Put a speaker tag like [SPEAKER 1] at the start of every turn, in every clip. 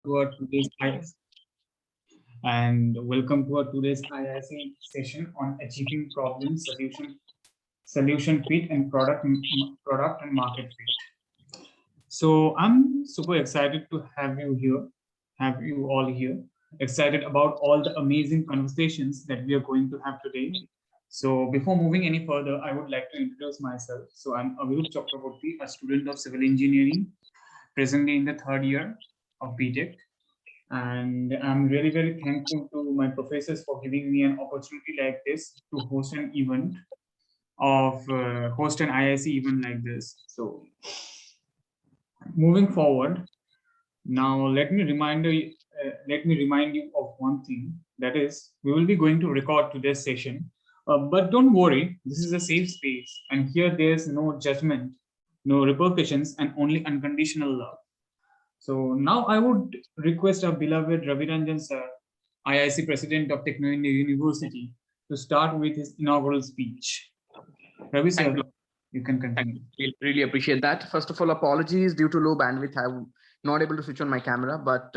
[SPEAKER 1] to our today's IIC and welcome to our today's IIC session on achieving problem solution fit and product and market fit. So I'm super excited to have you here, have you all here. Excited about all the amazing conversations that we are going to have today. So before moving any further, I would like to introduce myself. So I'm Avirup Chakraborty, a student of civil engineering, presently in the third year of BTech. And I'm really very thankful to my professors for giving me an opportunity like this to host an event host an IIC event like this. So moving forward, now let me remind you of one thing. That is, we will be going to record today's session. But don't worry, this is a safe space, and here there's no judgment, no repercussions, and only unconditional love. So now I would request our beloved Raviranjan sir, IIC President of Techno India University, to start with his inaugural speech. Ravi sir, you can continue.
[SPEAKER 2] Really appreciate that. First of all, apologies due to low bandwidth. I'm not able to switch on my camera, but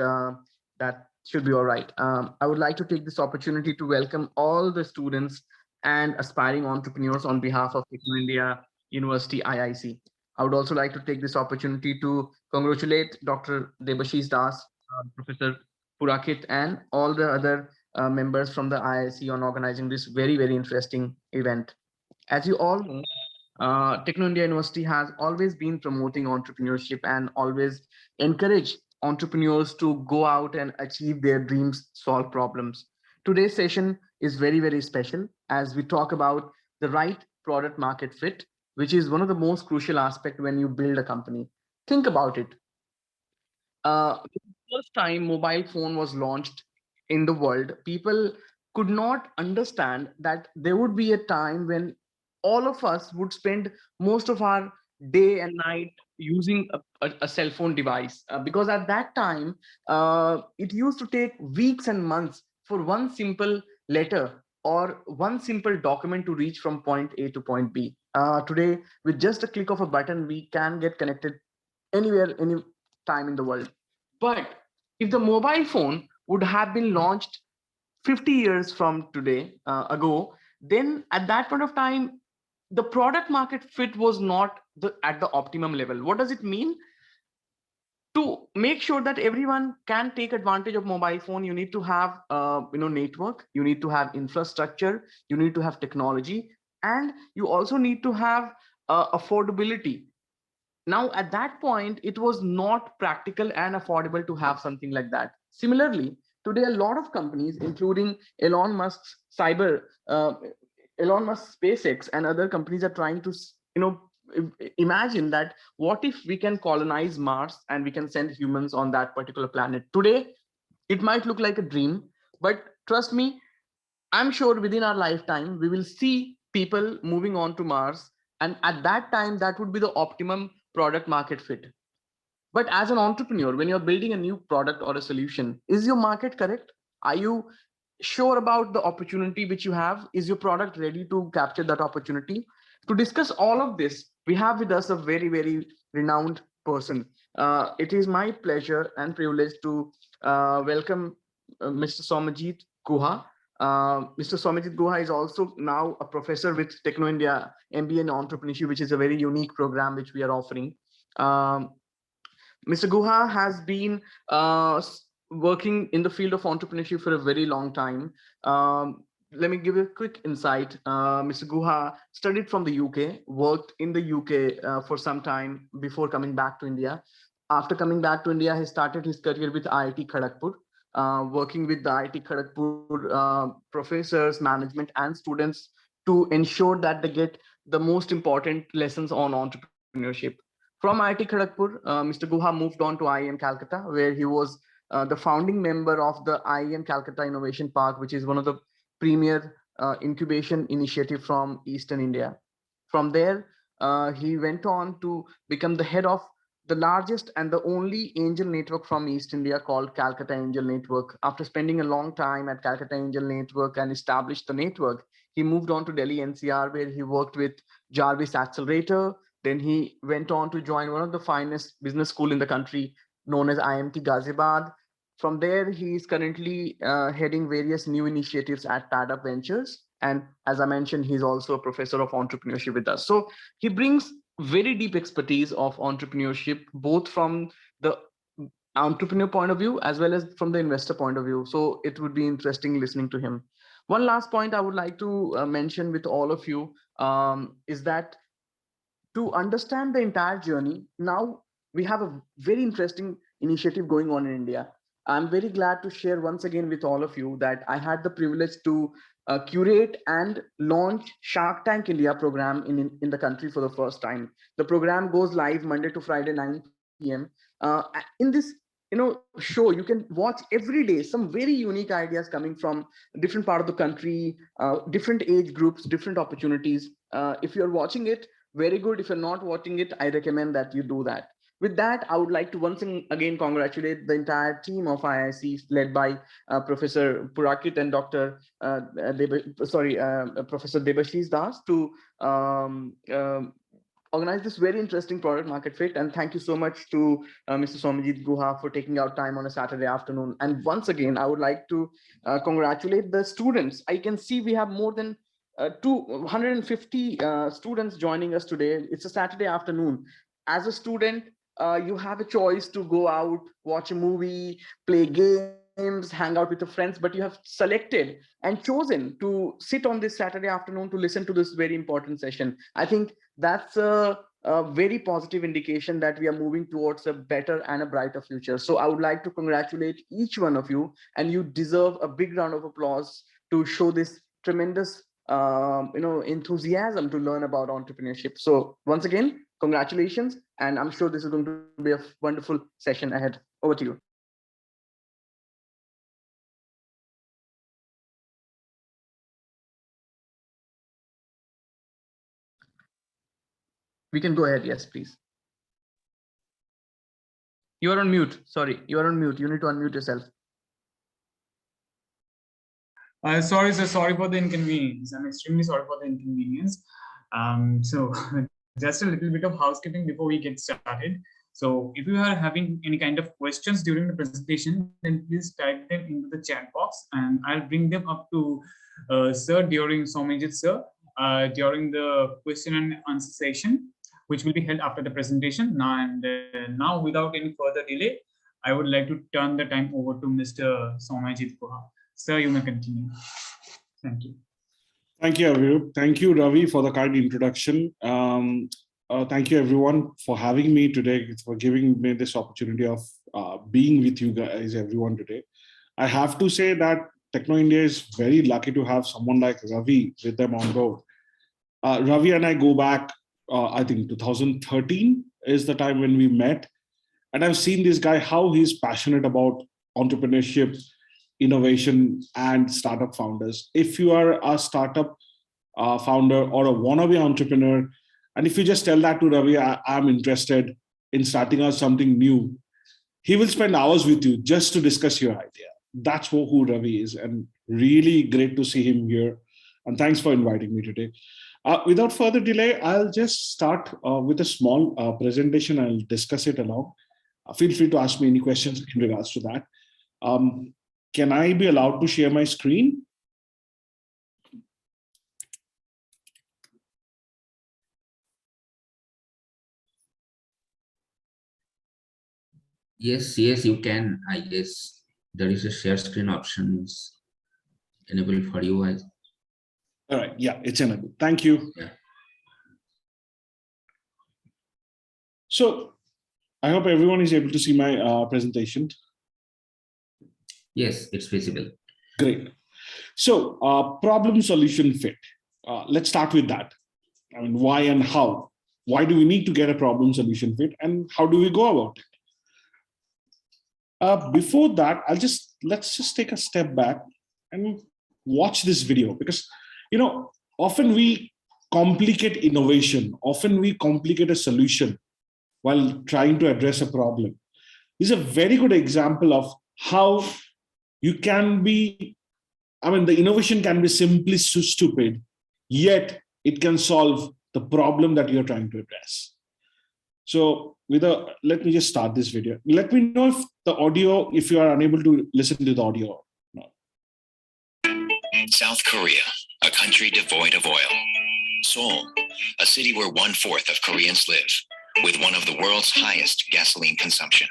[SPEAKER 2] that should be all right. I would like to take this opportunity to welcome all the students and aspiring entrepreneurs on behalf of Techno India University IIC. I would also like to take this opportunity to congratulate Dr. Debashish Das, Professor Purakit, and all the other members from the IIC on organizing this very, very interesting event. As you all know, Techno India University has always been promoting entrepreneurship and always encourage entrepreneurs to go out and achieve their dreams, solve problems. Today's session is very, very special as we talk about the right product market fit, which is one of the most crucial aspects when you build a company. Think about it. The first time mobile phone was launched in the world, people could not understand that there would be a time when all of us would spend most of our day and night using a cell phone device, because at that time it used to take weeks and months for one simple letter or one simple document to reach from point A to point B. Today, with just a click of a button, we can get connected anywhere, any time in the world. But if the mobile phone would have been launched 50 years from today ago, then at that point of time, the product market fit was not at the optimum level. What does it mean? To make sure that everyone can take advantage of mobile phone, you need to have network, you need to have infrastructure, you need to have technology, and you also need to have affordability. Now, at that point, it was not practical and affordable to have something like that. Similarly, today, a lot of companies, including Elon Musk's Elon Musk, SpaceX, and other companies are trying to, imagine that what if we can colonize Mars and we can send humans on that particular planet. Today, it might look like a dream, but trust me, I'm sure within our lifetime, we will see people moving on to Mars. And at that time, that would be the optimum product market fit. But as an entrepreneur, when you're building a new product or a solution, is your market correct? Are you sure about the opportunity which you have? Is your product ready to capture that opportunity? To discuss all of this, we have with us a very, very renowned person. It is my pleasure and privilege to welcome Mr. Saumyajit Guha. Mr. Saumyajit Guha is also now a professor with Techno India MBA in Entrepreneurship, which is a very unique program which we are offering. Mr. Guha has been working in the field of entrepreneurship for a very long time. Let me give you a quick insight. Mr. Guha studied from the UK, worked in the UK for some time before coming back to India. After coming back to India, he started his career with IIT Kharagpur, working with the IIT Kharagpur professors, management, and students to ensure that they get the most important lessons on entrepreneurship. From IIT Kharagpur, Mr. Guha moved on to IIM Calcutta, where he was the founding member of the IIM Calcutta Innovation Park, which is one of the premier incubation initiative from Eastern India. From there, he went on to become the head of the largest and the only angel network from East India called Calcutta Angel Network. After spending a long time at Calcutta Angel Network and established the network, he moved on to Delhi NCR, where he worked with Jarvis Accelerator. Then he went on to join one of the finest business school in the country, known as IMT Ghaziabad. From there, he is currently heading various new initiatives at PadUp Ventures. And as I mentioned, he's also a professor of entrepreneurship with us. So he brings very deep expertise of entrepreneurship, both from the entrepreneur point of view as well as from the investor point of view. So it would be interesting listening to him. One last point I would like to mention with all of you is that to understand the entire journey, now we have a very interesting initiative going on in India. I'm very glad to share once again with all of you that I had the privilege to curate and launch Shark Tank India program in the country for the first time. The program goes live Monday to Friday, 9 p.m. In this show, you can watch every day some very unique ideas coming from different part of the country, different age groups, different opportunities. If you're watching it, very good. If you're not watching it, I recommend that you do that. With that, I would like to once again congratulate the entire team of IIC led by Professor Purakit and Dr. Professor Debashish Das to um, um, organize this very interesting product market fit. And thank you so much to Mr. Saumyajit Guha for taking out time on a Saturday afternoon. And once again, I would like to congratulate the students. I can see we have more than 250 students joining us today. It's a Saturday afternoon. As a student, you have a choice to go out, watch a movie, play games, hang out with your friends, but you have selected and chosen to sit on this Saturday afternoon to listen to this very important session. I think that's a very positive indication that we are moving towards a better and a brighter future. So I would like to congratulate each one of you, and you deserve a big round of applause to show this tremendous enthusiasm to learn about entrepreneurship. So once again, congratulations, and I'm sure this is going to be a wonderful session ahead. Over to you. We can go ahead. Yes, please. You are on mute. Sorry, you are on mute. You need to unmute yourself.
[SPEAKER 1] Sorry, sir. Sorry for the inconvenience. I'm extremely sorry for the inconvenience. So just a little bit of housekeeping before we get started. So if you are having any kind of questions during the presentation, then please type them into the chat box, and I'll bring them up to sir during Saumyajit sir during the question and answer session, which will be held after the presentation. Now, without any further delay, I would like to turn the time over to Mr. Saumyajit Guha. Sir, you may continue. Thank you.
[SPEAKER 3] Thank you, Avirup. Thank you, Ravi, for the kind introduction. Thank you, everyone, for having me today, for giving me this opportunity of being with you guys, everyone, today. I have to say that Techno India is very lucky to have someone like Ravi with them on board. Ravi and I go back, I think 2013 is the time when we met. And I've seen this guy, how he's passionate about entrepreneurship, innovation, and startup founders. If you are a startup founder or a wannabe entrepreneur, and if you just tell that to Ravi, I'm interested in starting out something new, he will spend hours with you just to discuss your idea. That's who Ravi is, and really great to see him here. And thanks for inviting me today. Without further delay, I'll just start with a small presentation. I'll discuss it along. Feel free to ask me any questions in regards to that. Can I be allowed to share my screen?
[SPEAKER 4] Yes, you can. I guess there is a share screen options enabled for you.
[SPEAKER 3] All right. Yeah, it's enabled. Thank you.
[SPEAKER 4] Yeah.
[SPEAKER 3] So I hope everyone is able to see my presentation.
[SPEAKER 4] Yes, it's visible.
[SPEAKER 3] Great. So problem solution fit. Let's start with that. I mean, why and how? Why do we need to get a problem solution fit, and how do we go about it? Before that, let's just take a step back and watch this video, because often we complicate innovation, often we complicate a solution while trying to address a problem. This is a very good example of how you can be, the innovation can be simply so stupid, yet it can solve the problem that you're trying to address. So let me just start this video. Let me know if the audio, if you are unable to listen to the audio. No.
[SPEAKER 5] South Korea, a country devoid of oil. Seoul, a city where 1/4 of Koreans live, with one of the world's highest gasoline consumption.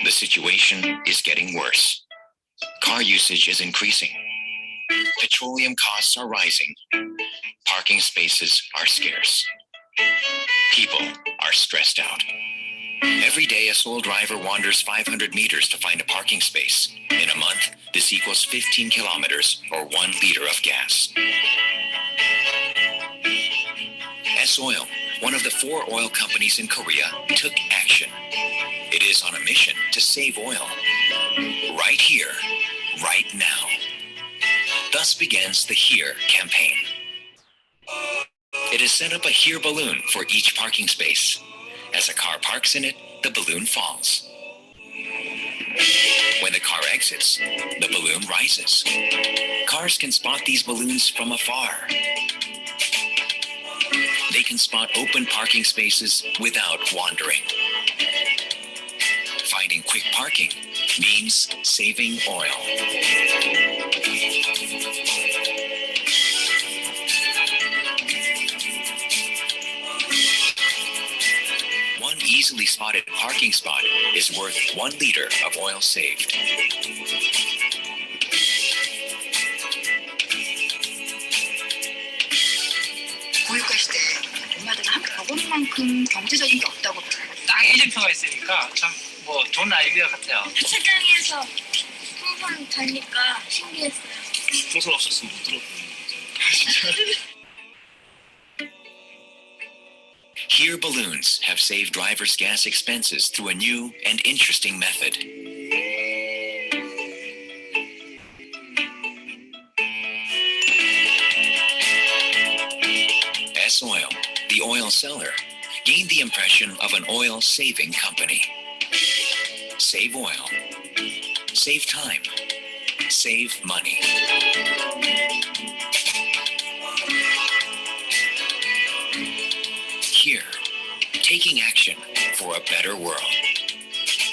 [SPEAKER 5] The situation is getting worse. Car usage is increasing. Petroleum costs are rising. Parking spaces are scarce. People are stressed out. Every day, a Seoul driver wanders 500 meters to find a parking space. In a month, this equals 15 kilometers or 1 liter of gas. S-Oil, one of the 4 oil companies in Korea, took action. It is on a mission to save oil. Right here, right now. Thus begins the HERE campaign. It has set up a HERE balloon for each parking space. As a car parks in it, the balloon falls. When the car exits, the balloon rises. Cars can spot these balloons from afar. They can spot open parking spaces without wandering. Finding quick parking means saving oil. One easily spotted parking spot is worth 1 liter of oil saved.
[SPEAKER 6] 교육할 때 엄마들은 저번 만큼 경제적인 게 없다고 봐요.
[SPEAKER 7] 딱 일정표가 있으니까 참 뭐 좋은 아이디어 같아요.
[SPEAKER 6] 주차장에서 항상 다니까 신기했어요.
[SPEAKER 7] 조설 없었으면 못 들었거든요.
[SPEAKER 5] HERE balloons have saved drivers' gas expenses through a new and interesting method. S-Oil, the oil seller, gained the impression of an oil-saving company. Save oil. Save time. Save money. HERE, taking action for a better world.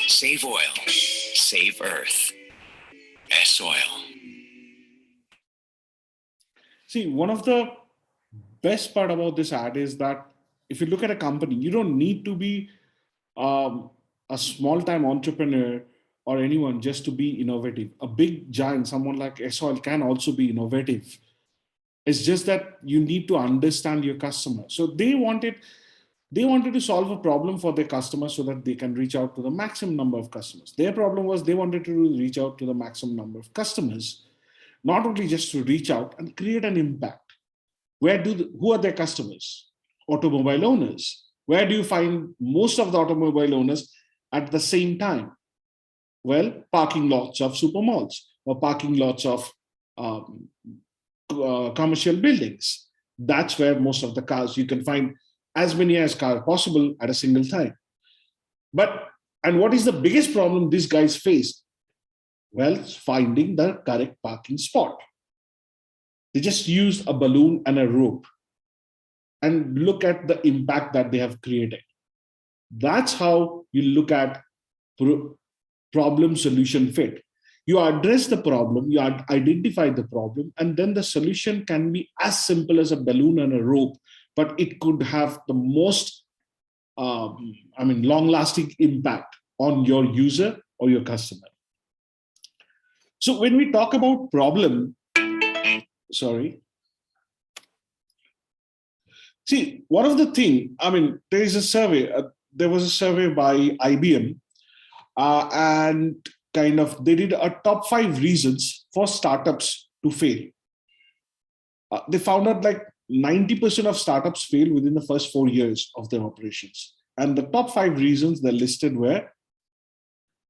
[SPEAKER 5] Save oil. Save Earth. S-Oil.
[SPEAKER 3] See, one of the best part about this ad is that if you look at a company, you don't need to be a small-time entrepreneur or anyone just to be innovative. A big giant, someone like S-Oil, can also be innovative. It's just that you need to understand your customer. So they wanted to solve a problem for their customers so that they can reach out to the maximum number of customers. Their problem was they wanted to reach out to the maximum number of customers, not only just to reach out and create an impact. Who are their customers? Automobile owners. Where do you find most of the automobile owners at the same time? Well, parking lots of supermalls or parking lots of commercial buildings. That's where most of the cars, you can find as many as cars possible at a single time. And what is the biggest problem these guys face? Well, finding the correct parking spot. They just used a balloon and a rope and look at the impact that they have created. That's how you look at problem solution fit. You address the problem, you identify the problem, and then the solution can be as simple as a balloon and a rope, but it could have the most long-lasting impact on your user or your customer. So when we talk about problem, see, one of the things, there is a survey, there was a survey by IBM, and they did a top 5 reasons for startups to fail. They found out like 90% of startups fail within the first 4 years of their operations. And the top 5 reasons they listed were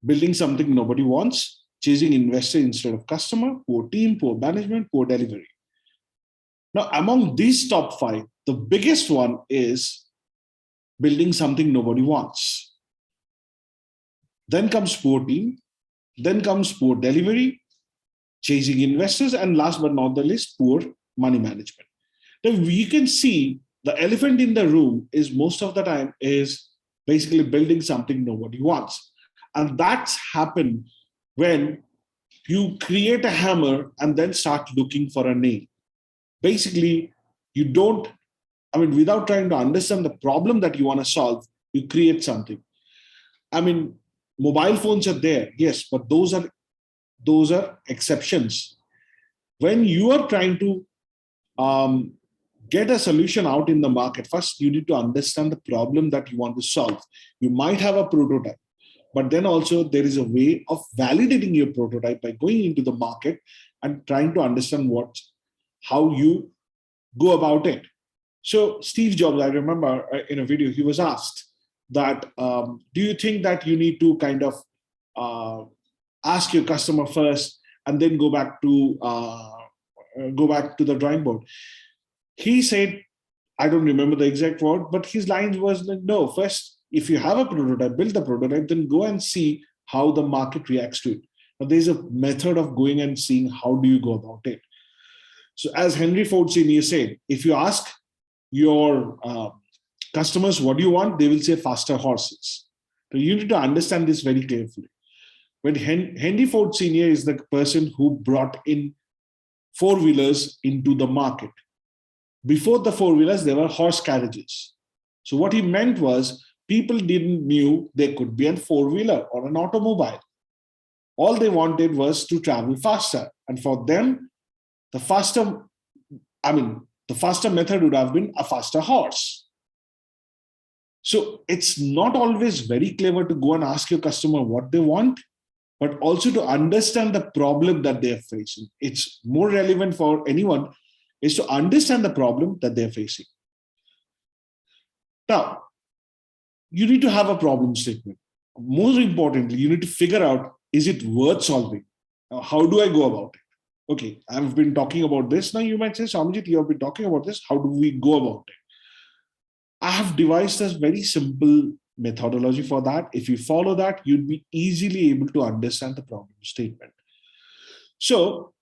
[SPEAKER 3] building something nobody wants, chasing investor instead of customer, poor team, poor management, poor delivery. Now, among these top 5, the biggest one is building something nobody wants. Then comes poor team, then comes poor delivery, chasing investors, and last but not the least, poor money management. Now, you can see the elephant in the room is most of the time is basically building something nobody wants. And that's happened when you create a hammer and then start looking for a nail. Basically, you don't, I mean, without trying to understand the problem that you want to solve, you create something. I mean, mobile phones are there, yes, but those are exceptions. When you are trying to get a solution out in the market, first you need to understand the problem that you want to solve. You might have a prototype, but then also there is a way of validating your prototype by going into the market and trying to understand how you go about it. So Steve Jobs, I remember in a video, he was asked that, do you think that you need to kind of ask your customer first and then go back to the drawing board? He said, I don't remember the exact word, but his lines was like, no, first, if you have a prototype, build the prototype, then go and see how the market reacts to it. Now, there's a method of going and seeing how do you go about it. So as Henry Ford Sr. said, if you ask your customers what do you want, they will say faster horses. So you need to understand this very carefully. When Henry Ford Sr. is the person who brought in four-wheelers into the market. Before the four-wheelers, there were horse carriages. So what he meant was people didn't knew there could be a four-wheeler or an automobile. All they wanted was to travel faster. And for them, the faster method would have been a faster horse. So it's not always very clever to go and ask your customer what they want, but also to understand the problem that they're facing. It's more relevant for anyone is to understand the problem that they're facing. Now, you need to have a problem statement. More importantly, you need to figure out, is it worth solving? How do I go about it? Okay, I've been talking about this. Now you might say, Saumyajit, you have been talking about this. How do we go about it? I have devised a very simple methodology for that. If you follow that, you'd be easily able to understand the problem statement. So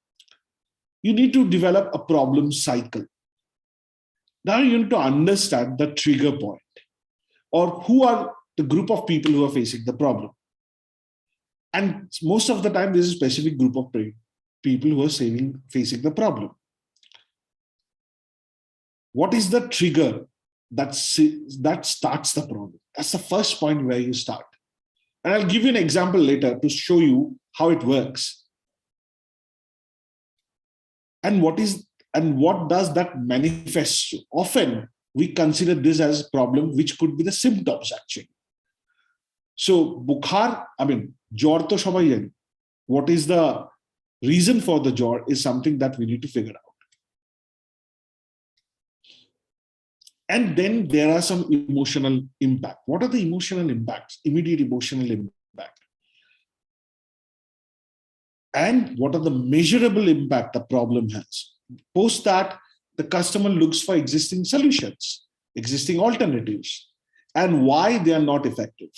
[SPEAKER 3] you need to develop a problem cycle. Now you need to understand the trigger point, or who are the group of people who are facing the problem. And most of the time, there's a specific group of people who are facing the problem. What is the trigger that starts the problem? That's the first point where you start. And I'll give you an example later to show you how it works. And what does that manifest? Often we consider this as a problem, which could be the symptoms actually. So bukhar, jor to sabai jane. What is the reason for the jor is something that we need to figure out. And then there are some emotional impact. What are the emotional impacts? Immediate emotional impact. And what are the measurable impact the problem has? Post that, the customer looks for existing solutions, existing alternatives, and why they are not effective.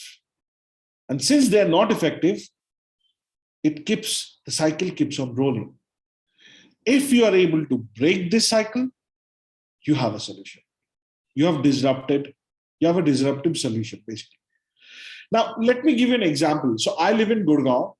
[SPEAKER 3] And since they are not effective, the cycle keeps on rolling. If you are able to break this cycle, you have a solution. You have a disruptive solution, basically. Now, let me give you an example. So I live in Gurgaon.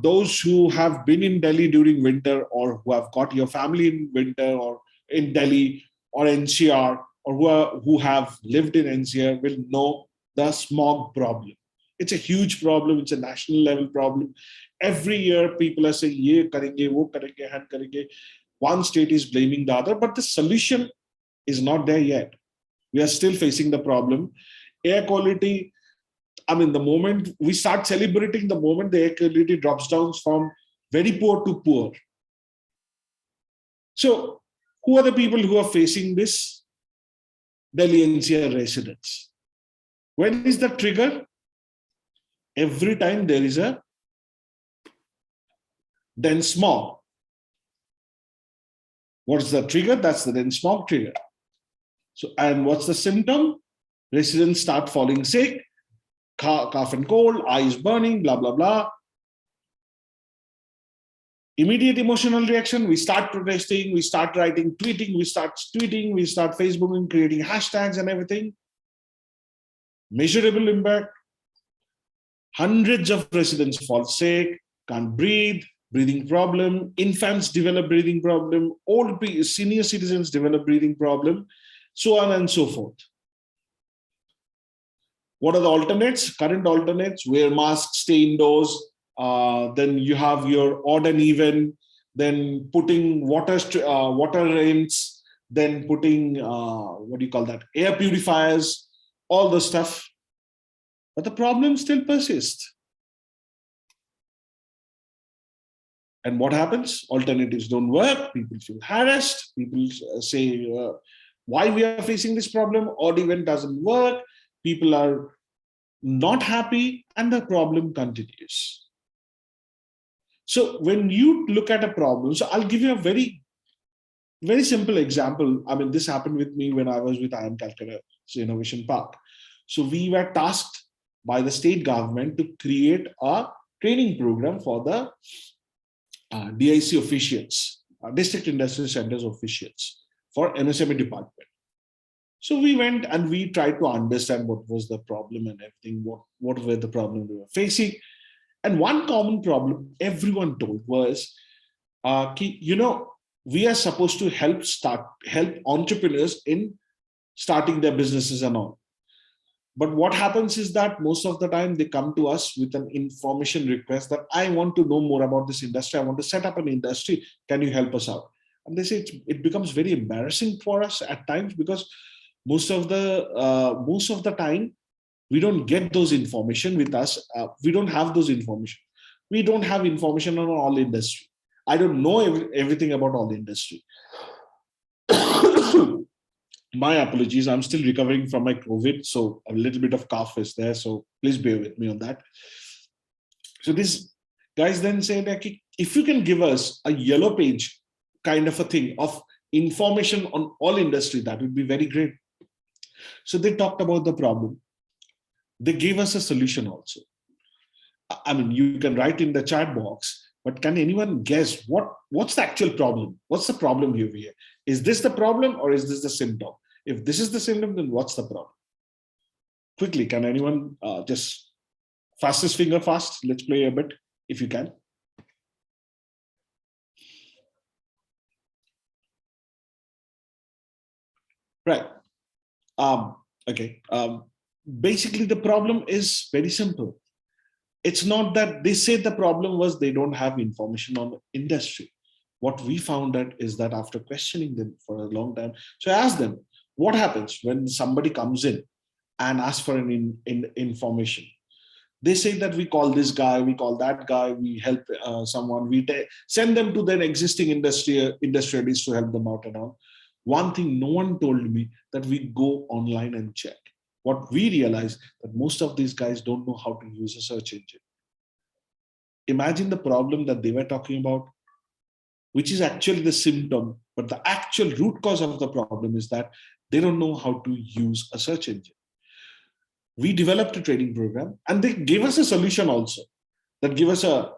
[SPEAKER 3] Those who have been in Delhi during winter, or who have got your family in winter or in Delhi or NCR, or who have lived in NCR will know the smog problem. It's a huge problem. It's a national level problem. Every year, people are saying, ye karenge, wo karenge, han karenge. One state is blaming the other, but the solution is not there yet. We are still facing the problem. Air quality, the moment we start celebrating, the moment the air quality drops down from very poor to poor. So who are the people who are facing this? Delhi NCR residents. When is the trigger? Every time there is a dense smog. What's the trigger? That's the dense smog trigger. So, and what's the symptom? Residents start falling sick, cough and cold, eyes burning, blah, blah, blah. Immediate emotional reaction, we start protesting, we start writing, tweeting, we start Facebooking, creating hashtags and everything. Measurable impact. Hundreds of residents fall sick, can't breathe, breathing problem. Infants develop breathing problem. Senior citizens develop breathing problem, so on and so forth. What are the alternates? Current alternates: wear masks, stay indoors. Then you have your odd and even. Then putting water rinse. Then putting what do you call that? Air purifiers. All the stuff. But the problem still persists. And what happens? Alternatives don't work. People feel harassed. People say, why we are facing this problem? Odd even doesn't work. People are not happy, and the problem continues. So when you look at a problem, so I'll give you a very, very simple example. I mean, this happened with me when I was with IIM Calcutta Innovation Park. So we were tasked by the state government to create a training program for the DIC officials, District Industrial Centers officials, for MSME department. So we went and we tried to understand what was the problem and everything, what were the problems we were facing. And one common problem everyone told was, we are supposed to help entrepreneurs in starting their businesses and all. But what happens is that most of the time they come to us with an information request that I want to know more about this industry. I want to set up an industry. Can you help us out? And they say it becomes very embarrassing for us at times, because most of the time we don't get those information with us. We don't have those information. We don't have information on all industry. I don't know everything about all industry. My apologies. I'm still recovering from my COVID, so a little bit of cough is there. So please bear with me on that. So these guys then say that if you can give us a yellow page kind of a thing of information on all industry, that would be very great. So they talked about the problem. They gave us a solution also. I mean, you can write in the chat box, but can anyone guess what's the actual problem? What's the problem here? Is this the problem or is this the symptom? If this is the symptom, then what's the problem? Quickly, can anyone just fastest finger fast? Let's play a bit if you can. Right. Okay. Basically, the problem is very simple. It's not that they say the problem was they don't have information on the industry. What we found out is that after questioning them for a long time, so I asked them, what happens when somebody comes in and asks for an information? They say that we call this guy, we call that guy, we help someone, we send them to their existing industrialists to help them out and all. One thing no one told me that we go online and check. What we realized that most of these guys don't know how to use a search engine. Imagine the problem that they were talking about, which is actually the symptom, but the actual root cause of the problem is that they don't know how to use a search engine. We developed a training program and they gave us a solution also that give us a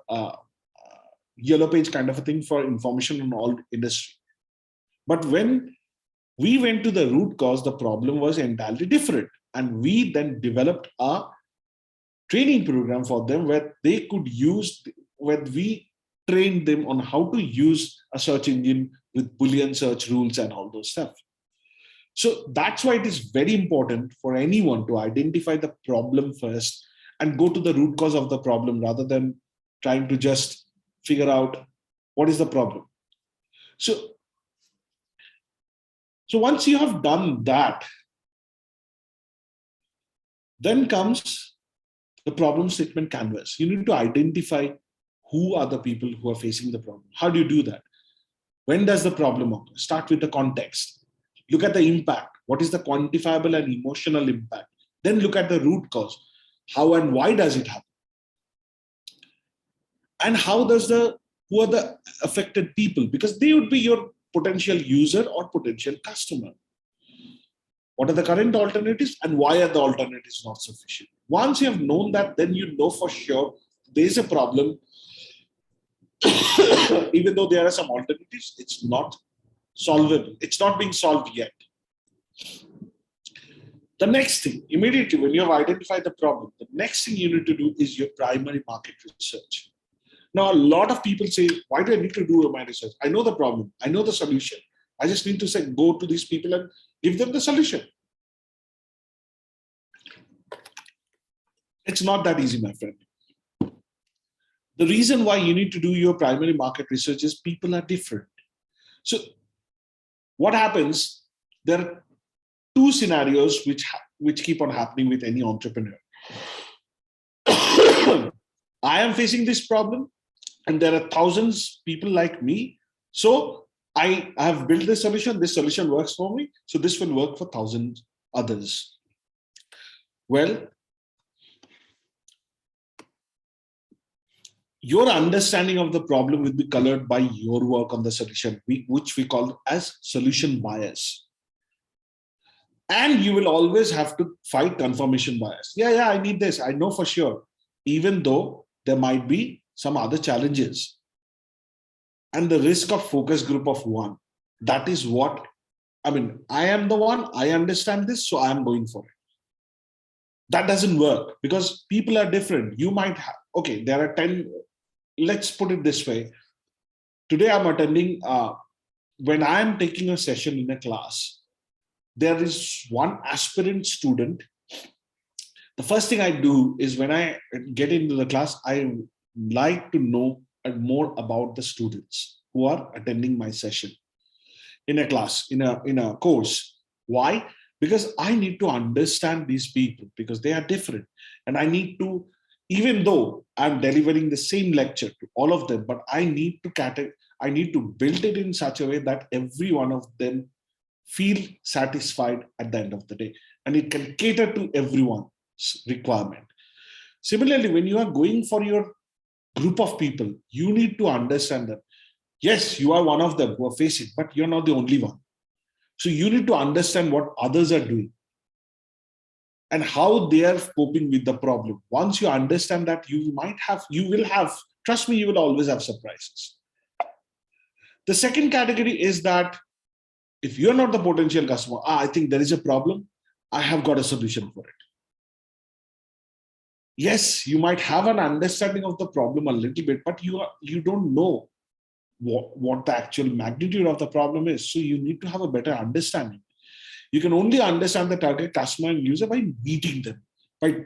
[SPEAKER 3] yellow page kind of a thing for information on all industry. But when we went to the root cause, the problem was entirely different. And we then developed a training program for them where they could use, where we trained them on how to use a search engine with Boolean search rules and all those stuff. So that's why it is very important for anyone to identify the problem first and go to the root cause of the problem rather than trying to just figure out what is the problem. So once you have done that, then comes the problem statement canvas. You need to identify who are the people who are facing the problem. How do you do that? When does the problem occur? Start with the context. Look at the impact. What is the quantifiable and emotional impact? Then look at the root cause. How and why does it happen? And who are the affected people? Because they would be your potential user or potential customer. What are the current alternatives and why are the alternatives not sufficient? Once you have known that, then you know for sure there is a problem Even though there are some alternatives, it's not solvable. It's not being solved yet. The next thing, immediately when you have identified the problem, the next thing you need to do is your primary market research. Now, a lot of people say, why do I need to do my research? I know the problem. I know the solution. I just need to say, go to these people and give them the solution. It's not that easy, my friend. The reason why you need to do your primary market research is people are different. So what happens, there are two scenarios which keep on happening with any entrepreneur. I am facing this problem and there are thousands people like me. So I have built this solution works for me. So this will work for thousands others. Well, your understanding of the problem will be colored by your work on the solution, which we call as solution bias. And you will always have to fight confirmation bias. Yeah, I need this. I know for sure, even though there might be some other challenges. And the risk of focus group of one, that is what, I mean, I am the one, I understand this, so I am going for it. That doesn't work because people are different. You might have, okay, there are 10, let's put it this way. Today I'm attending, when I am taking a session in a class, there is one aspirant student. The first thing I do is when I get into the class, I like to know more about the students who are attending my session in a class, in a course. Why? Because I need to understand these people because they are different. And I need to, even though I'm delivering the same lecture to all of them, but I need to build it in such a way that every one of them feel satisfied at the end of the day. And it can cater to everyone's requirement. Similarly, when you are going for your group of people, you need to understand that, yes, you are one of them who are facing, but you're not the only one. So you need to understand what others are doing and how they are coping with the problem. Once you understand that, you will have, trust me, you will always have surprises. The second category is that if you're not the potential customer, I think there is a problem, I have got a solution for it. Yes, you might have an understanding of the problem a little bit, but you don't know what the actual magnitude of the problem is. So you need to have a better understanding. You can only understand the target customer and user by meeting them, by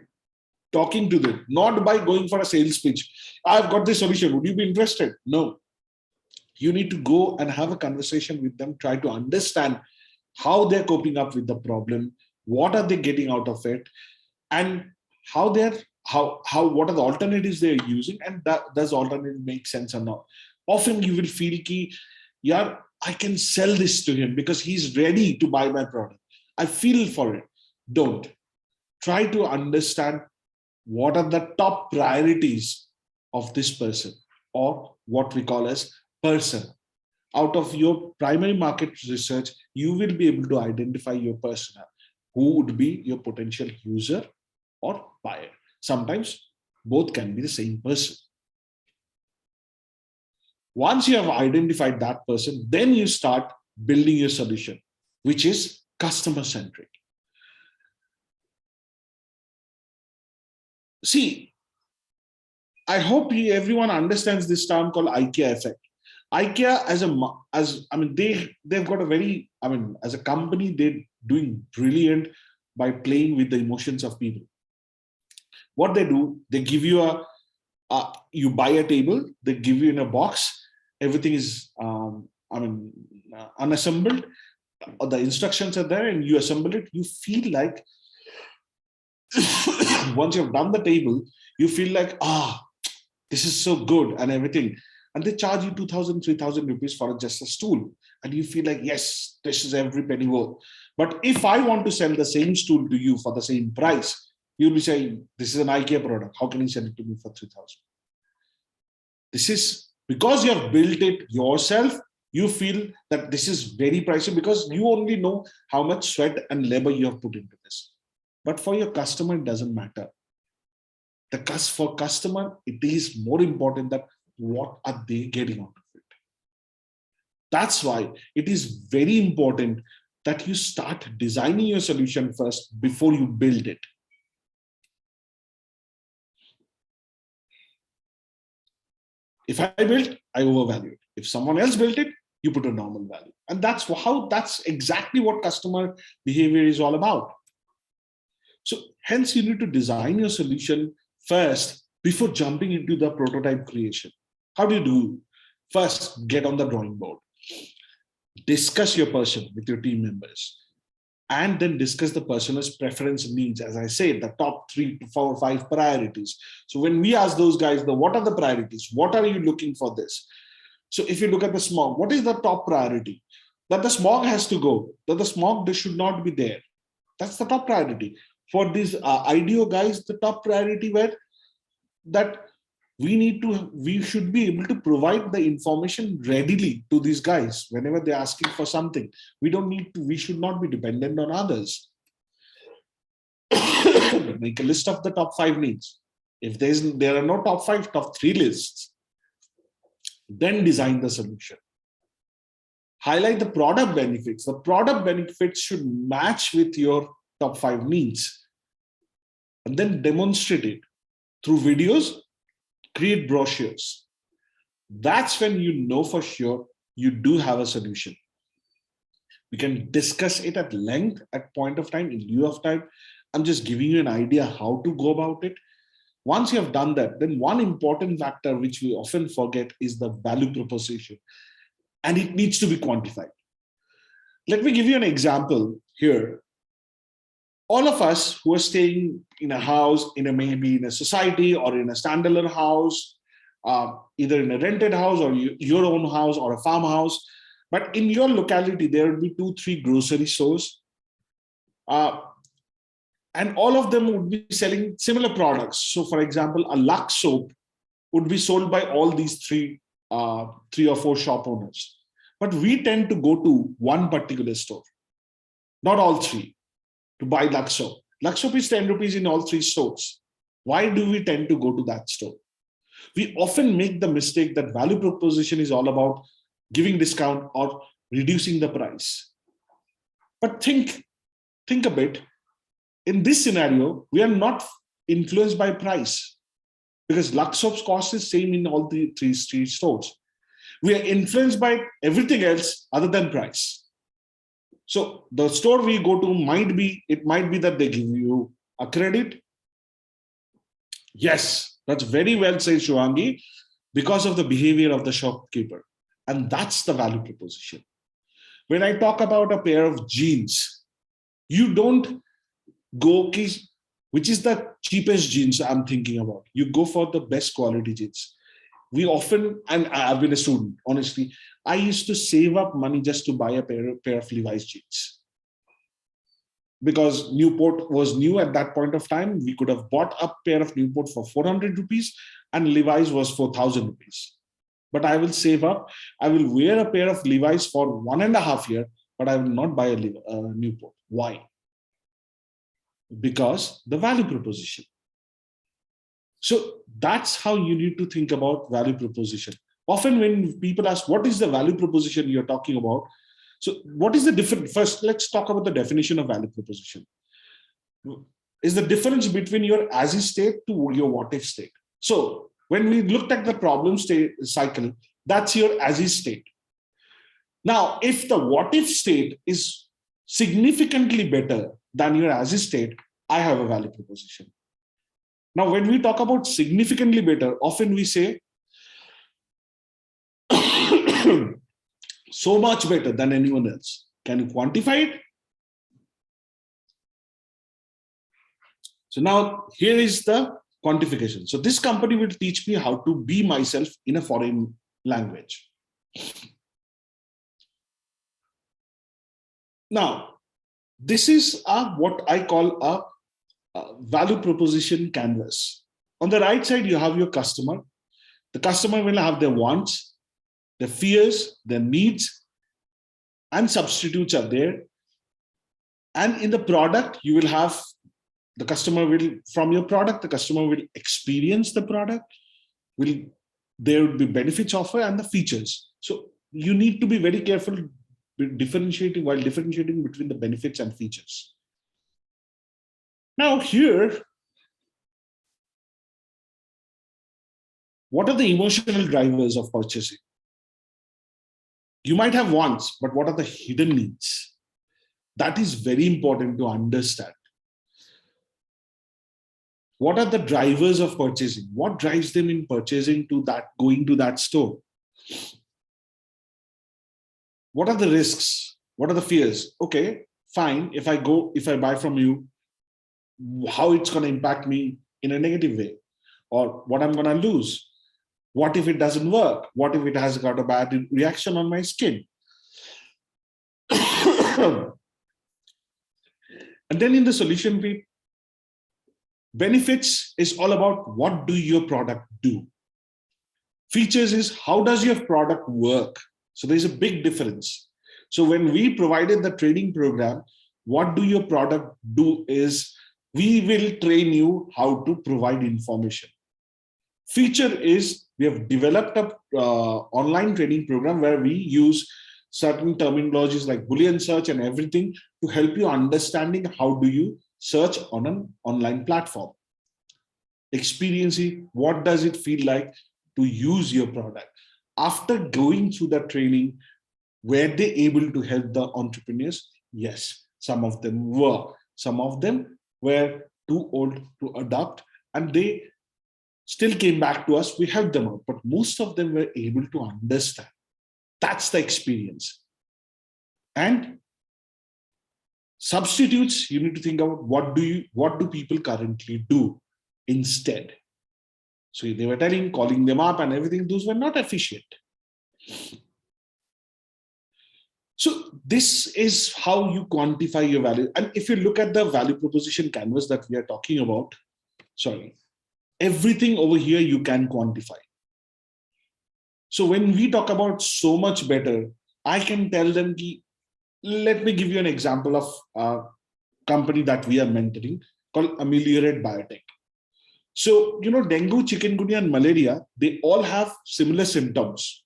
[SPEAKER 3] talking to them, not by going for a sales pitch. I've got this solution. Would you be interested? No. You need to go and have a conversation with them, try to understand how they're coping up with the problem, what are they getting out of it, and what are the alternatives they're using, and does alternative make sense or not. Often you will feel ki, yeah, I can sell this to him because he's ready to buy my product. I feel for it. Don't. Try to understand what are the top priorities of this person, or what we call as person. Out of your primary market research, you will be able to identify your persona, who would be your potential user or buyer. Sometimes both can be the same person. Once you have identified that person, then you start building your solution, which is customer-centric. See, I hope everyone understands this term called Ikea Effect. Ikea they've got a very, as a company, they're doing brilliant by playing with the emotions of people. What they do, they give you you buy a table, they give you in a box, everything is, unassembled, the instructions are there and you assemble it. You feel like, once you've done the table, you feel like, this is so good and everything. And they charge you 2,000, 3,000 rupees for just a stool. And you feel like, yes, this is every penny worth. But if I want to sell the same stool to you for the same price, you'll be saying, this is an IKEA product. How can you sell it to me for 3,000? This is because you have built it yourself. You feel that this is very pricey because you only know how much sweat and labor you have put into this. But for your customer, it doesn't matter. For customer, it is more important that what are they getting out of it. That's why it is very important that you start designing your solution first before you build it. If I built, I overvalue it. If someone else built it, you put a normal value. And that's exactly what customer behavior is all about. So hence you need to design your solution first before jumping into the prototype creation. How do you do? First, get on the drawing board. Discuss your person with your team members, and then discuss the person's preference and needs. As I said, the top 3 to 4 or 5 priorities. So when we ask those guys, what are the priorities? What are you looking for this? So if you look at the smog, what is the top priority? That the smog has to go, that the smog should not be there. That's the top priority. For these IDEO guys, the top priority were that we should be able to provide the information readily to these guys whenever they're asking for something. We should not be dependent on others. Make a list of the top 5 needs. If there are no top 5, top 3 lists, then design the solution. Highlight the product benefits. The product benefits should match with your top 5 needs. And then demonstrate it through videos, create brochures. That's when you know for sure you do have a solution. We can discuss it at length at point of time, in lieu of time. I'm just giving you an idea how to go about it. Once you have done that, then one important factor which we often forget is the value proposition, and it needs to be quantified. Let me give you an example here. All of us who are staying in a house, maybe in a society or in a standalone house, either in a rented house or your own house or a farmhouse, but in your locality, there will be 2-3 grocery stores. And all of them would be selling similar products. So for example, a Lux soap would be sold by all these 3 or 4 shop owners. But we tend to go to one particular store, not all 3, to buy Lux soap. Lux soap is 10 rupees in all 3 stores. Why do we tend to go to that store? We often make the mistake that value proposition is all about giving discount or reducing the price. But think a bit. In this scenario, we are not influenced by price because Lux soap's cost is same in all the 3 stores. We are influenced by everything else other than price. So the store we go to might be that they give you a credit. Yes, that's very well said, Shuangi, because of the behavior of the shopkeeper. And that's the value proposition. When I talk about a pair of jeans, you don't go, which is the cheapest jeans I'm thinking about. You go for the best quality jeans. We often, and I've been a student, honestly, I used to save up money just to buy a pair of Levi's jeans. Because Newport was new at that point of time, we could have bought a pair of Newport for 400 rupees and Levi's was 4,000 rupees. But I will save up. I will wear a pair of Levi's for 1.5 years, but I will not buy a Newport. Why? Because the value proposition. So that's how you need to think about value proposition. Often when people ask, what is the value proposition you're talking about? So what is the difference? First, let's talk about the definition of value proposition. Is the difference between your as is state to your what if state. So when we looked at the problem state cycle, that's your as is state. Now, if the what if state is significantly better than your as is state, I have a value proposition. Now, when we talk about significantly better, often we say so much better than anyone else. Can you quantify it? So now here is the quantification. So this company will teach me how to be myself in a foreign language. Now, this is what I call a value proposition canvas. On the right side, you have your customer. The customer will have their wants, their fears, their needs, and substitutes are there. And in the product, you will have the customer will, from your product, the customer will experience the product, will there would be benefits offer and the features. So you need to be very careful differentiating between the benefits and features. Now here, what are the emotional drivers of purchasing? You might have wants, but what are the hidden needs? That is very important to understand. What are the drivers of purchasing? What drives them in purchasing to that, going to that store? What are the risks? What are the fears? Okay, fine. If I buy from you, how it's going to impact me in a negative way, or what I'm going to lose. What if it doesn't work? What if it has got a bad reaction on my skin? And then in the solution bit, benefits is all about what do your product do. Features is how does your product work? So there's a big difference. So when we provided the training program, what do your product do is we will train you how to provide information. Feature is we have developed a online training program where we use certain terminologies like Boolean search and everything to help you understanding how do you search on an online platform. Experiencing what does it feel like to use your product. After going through the training, were they able to help the entrepreneurs? Yes, some of them were. Some of them were too old to adopt and they still came back to us. We helped them out, but most of them were able to understand. That's the experience. And substitutes, you need to think about what do people currently do instead. So they were calling them up and everything, those were not efficient. So this is how you quantify your value. And if you look at the value proposition canvas that we are talking about, everything over here you can quantify. So when we talk about so much better, I can tell them, let me give you an example of a company that we are mentoring called Ameliorate Biotech. So, dengue, chikungunya, and malaria, they all have similar symptoms,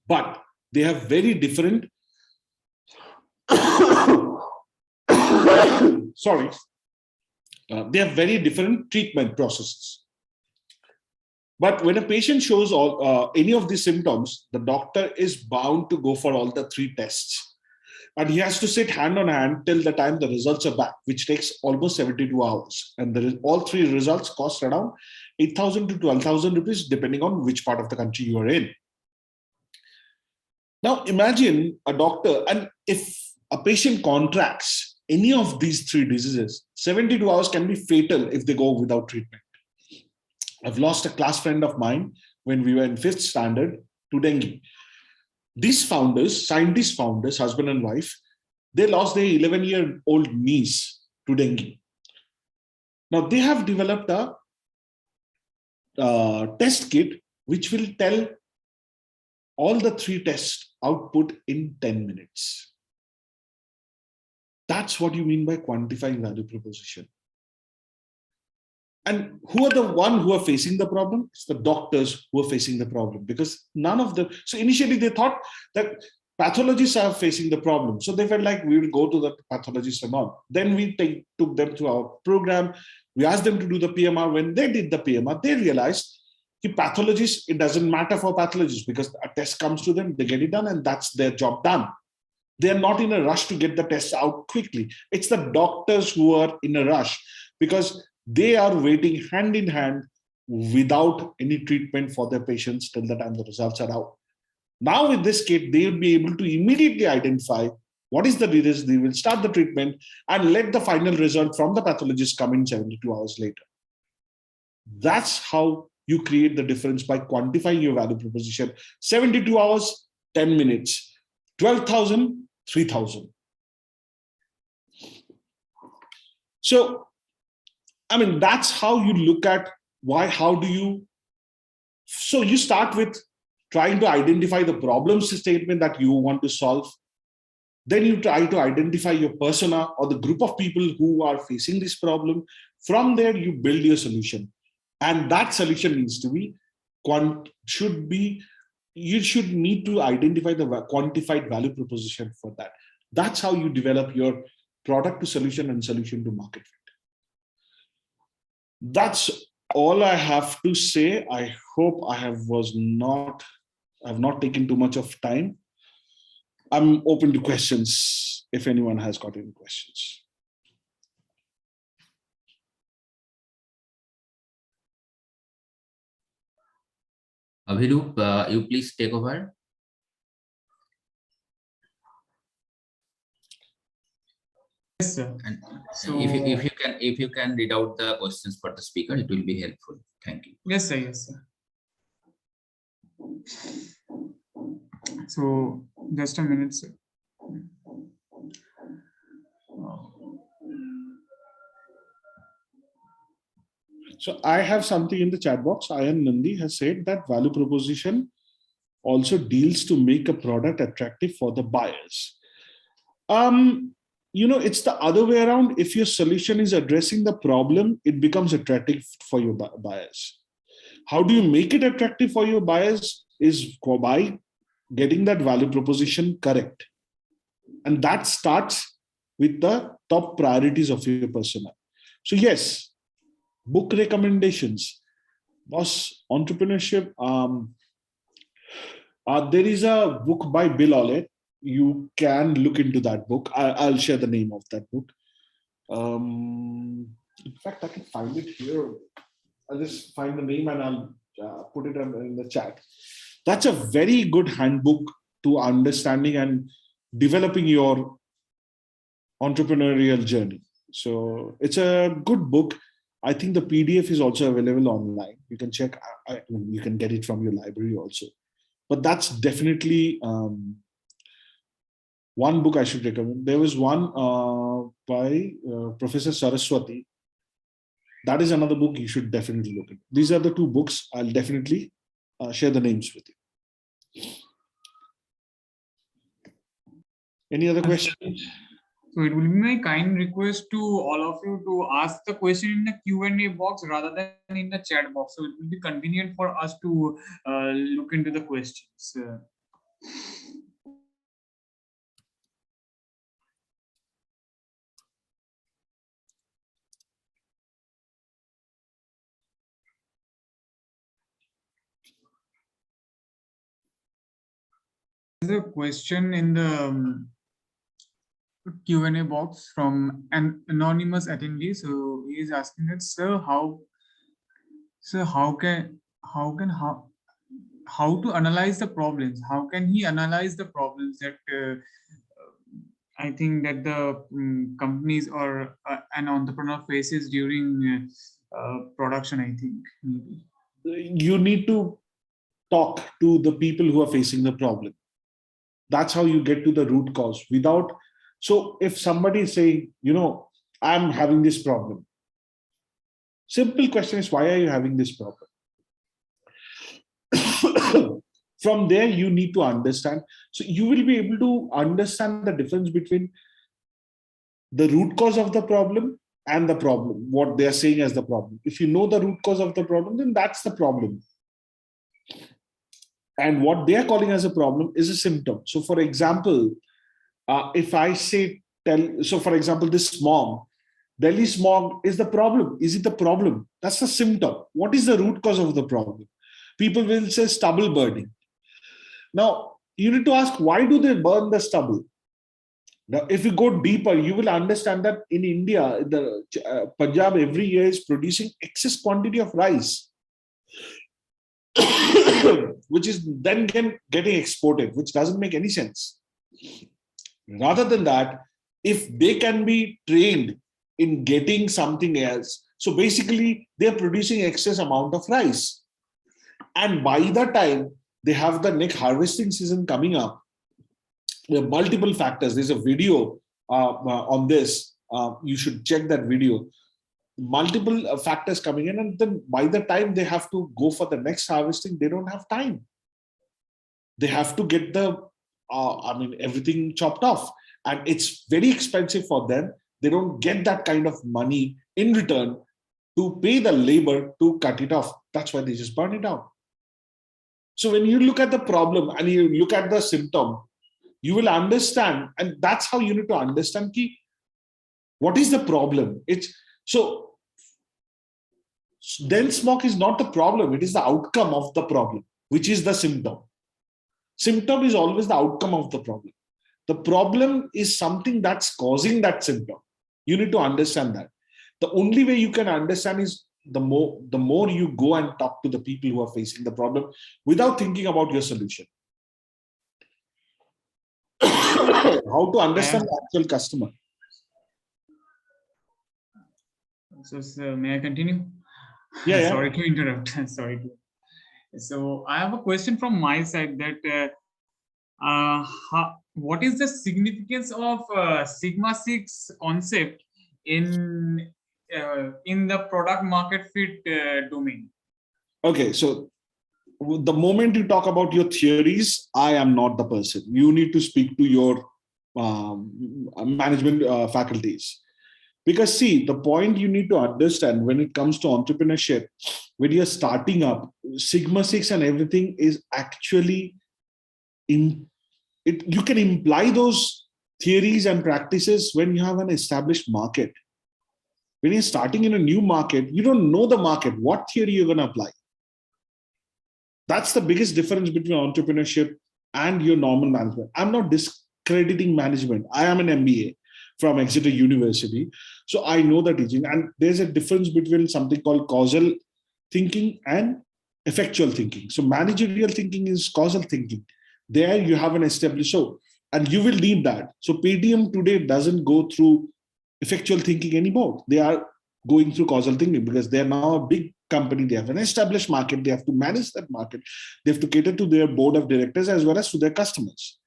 [SPEAKER 3] but they have very different, they have very different treatment processes. But when a patient shows any of these symptoms, the doctor is bound to go for all the 3 tests. And he has to sit hand on hand till the time the results are back, which takes almost 72 hours. And all 3 results cost around 8,000 to 12,000 rupees, depending on which part of the country you are in. Now imagine a doctor, and if a patient contracts any of these 3 diseases, 72 hours can be fatal if they go without treatment. I've lost a class friend of mine when we were in 5th standard to dengue. These founders, scientist founders, husband and wife, they lost their 11-year-old niece to dengue. Now they have developed a test kit which will tell all the 3 tests output in 10 minutes. That's what you mean by quantifying value proposition. And who are the one who are facing the problem? It's the doctors who are facing the problem, because none of them. So initially they thought that pathologists are facing the problem. So they felt like we will go to the pathologist and all. Then we took them to our program. We asked them to do the PMR. When they did the PMR, they realized pathologists, it doesn't matter for pathologists because a test comes to them, they get it done, and that's their job done. They're not in a rush to get the tests out quickly. It's the doctors who are in a rush because they are waiting hand in hand without any treatment for their patients till the time the results are out. Now with this kit, they will be able to immediately identify what is the disease. They will start the treatment and let the final result from the pathologist come in 72 hours later. That's how you create the difference by quantifying your value proposition. 72 hours, 10 minutes, 12,000, 3,000. So, that's how you look at so you start with trying to identify the problem statement that you want to solve. Then you try to identify your persona or the group of people who are facing this problem. From there, you build your solution. And that solution needs to be you should need to identify the quantified value proposition for that. That's how you develop your product to solution and solution to market fit. That's all I have to say. I hope I have not taken too much of time. I'm open to questions if anyone has got any questions.
[SPEAKER 4] Abhirup, you please take over.
[SPEAKER 1] Yes, sir.
[SPEAKER 4] And
[SPEAKER 1] So
[SPEAKER 4] if you can read out the questions for the speaker, it will be helpful. Thank you.
[SPEAKER 1] yes, sir. Yes, sir. So just a minute, sir.
[SPEAKER 3] So I have something in the chat box. Ayan Nandi has said that value proposition also deals to make a product attractive for the buyers. It's the other way around. If your solution is addressing the problem, it becomes attractive for your buyers. How do you make it attractive for your buyers is by getting that value proposition correct. And that starts with the top priorities of your persona. So yes, book recommendations, boss, entrepreneurship. There is a book by Bill Ollett. You can look into that book. I'll share the name of that book. In fact, I can find it here. I'll just find the name and I'll put it in the chat. That's a very good handbook to understanding and developing your entrepreneurial journey. So it's a good book. I think the PDF is also available online. You can check. You can get it from your library also. But that's definitely one book I should recommend. There was one by Professor Saraswati. That is another book you should definitely look at. These are the two books. I'll definitely share the names with you. Any other questions?
[SPEAKER 1] So it will be my kind request to all of you to ask the question in the Q&A box rather than in the chat box. So it will be convenient for us to look into the questions. There's a question in the Q&A box from an anonymous attendee. So he is asking that, sir, how to analyze the problems? How can he analyze the problems that I think that the companies or an entrepreneur faces during production? I think maybe
[SPEAKER 3] you need to talk to the people who are facing the problem. That's how you get to the root cause. So if somebody is saying, I'm having this problem. Simple question is, why are you having this problem? From there, you need to understand. So you will be able to understand the difference between the root cause of the problem and the problem, what they are saying as the problem. If you know the root cause of the problem, then that's the problem. And what they are calling as a problem is a symptom. So for example, if I say, for example, this smog, Delhi smog is the problem. Is it the problem? That's the symptom. What is the root cause of the problem? People will say stubble burning. Now, you need to ask, why do they burn the stubble? Now, if you go deeper, you will understand that in India, the Punjab every year is producing excess quantity of rice, which is then getting exported, which doesn't make any sense. Rather than that, if they can be trained in getting something else, so basically they're producing excess amount of rice. And by the time they have the next harvesting season coming up, there are multiple factors. There's a video on this. You should check that video. Multiple factors coming in, and then by the time they have to go for the next harvesting, they don't have time. They have to get everything chopped off, and it's very expensive for them. They don't get that kind of money in return to pay the labor to cut it off. That's why they just burn it out. So when you look at the problem and you look at the symptom, you will understand, and that's how you need to understand what is the problem. It's so dense smoke is not the problem, it is the outcome of the problem, which is the symptom. Symptom is always the outcome of the problem. The problem is something that's causing that symptom. You need to understand that. The only way you can understand is the more you go and talk to the people who are facing the problem without thinking about your solution. How to understand the actual customer.
[SPEAKER 1] So may I continue?
[SPEAKER 3] Yeah.
[SPEAKER 1] Sorry to interrupt. So I have a question from my side that what is the significance of Sigma 6 concept in the product market fit domain?
[SPEAKER 3] Okay, so the moment you talk about your theories, I am not the person. You need to speak to your management faculties. Because see, the point you need to understand when it comes to entrepreneurship, when you're starting up, Sigma 6 and everything is actually you can imply those theories and practices when you have an established market. When you're starting in a new market, you don't know the market, what theory you're going to apply. That's the biggest difference between entrepreneurship and your normal management. I'm not discrediting management. I am an MBA from Exeter University. So I know the teaching. And there's a difference between something called causal thinking and effectual thinking. So managerial thinking is causal thinking. There you have an established, and you will need that. So Paytm today doesn't go through effectual thinking anymore. They are going through causal thinking because they're now a big company. They have an established market. They have to manage that market. They have to cater to their board of directors as well as to their customers.